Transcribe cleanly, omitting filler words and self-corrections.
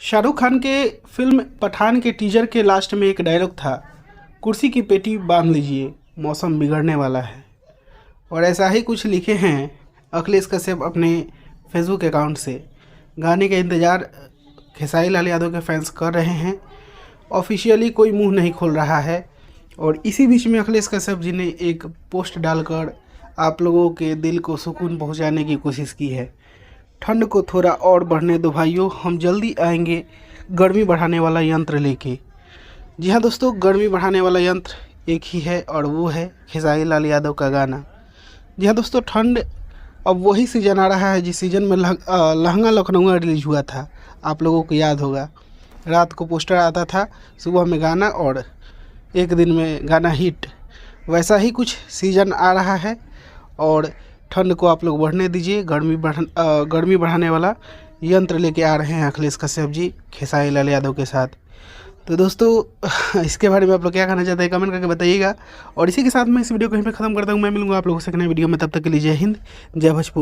शाहरुख खान के फिल्म पठान के टीजर के लास्ट में एक डायलॉग था, कुर्सी की पेटी बांध लीजिए, मौसम बिगड़ने वाला है। और ऐसा ही कुछ लिखे हैं अखिलेश कश्यप अपने फेसबुक अकाउंट से। गाने का इंतज़ार खेसारी लाल यादव के फैंस कर रहे हैं। ऑफिशियली कोई मुंह नहीं खोल रहा है। और इसी बीच में अखिलेश कश्यप जी ने एक पोस्ट डालकर आप लोगों के दिल को सुकून पहुंचाने की कोशिश की है। ठंड को थोड़ा और बढ़ने दो भाइयों, हम जल्दी आएंगे गर्मी बढ़ाने वाला यंत्र लेके। जी हाँ दोस्तों, गर्मी बढ़ाने वाला यंत्र एक ही है और वो है खेसारी लाल यादव का गाना। जी हाँ दोस्तों, ठंड अब वही सीज़न आ रहा है जिस सीज़न में लहंगा लखनऊ रिलीज हुआ था। आप लोगों को याद होगा, रात को पोस्टर आता था, सुबह में गाना और एक दिन में गाना हिट। वैसा ही कुछ सीज़न आ रहा है और ठंड को आप लोग बढ़ने दीजिए। गर्मी बढ़ाने वाला यंत्र लेके आ रहे हैं अखिलेश कश्यप जी खेसारी लाल यादव के साथ। तो दोस्तों इसके बारे में आप लोग क्या कहना चाहते हैं कमेंट करके बताइएगा। और इसी के साथ मैं इस वीडियो को यहीं पे ख़त्म करता हूँ। मैं मिलूंगा आप लोगों से एक नए वीडियो में, तब तक के लिए जय हिंद, जय भोजपुर।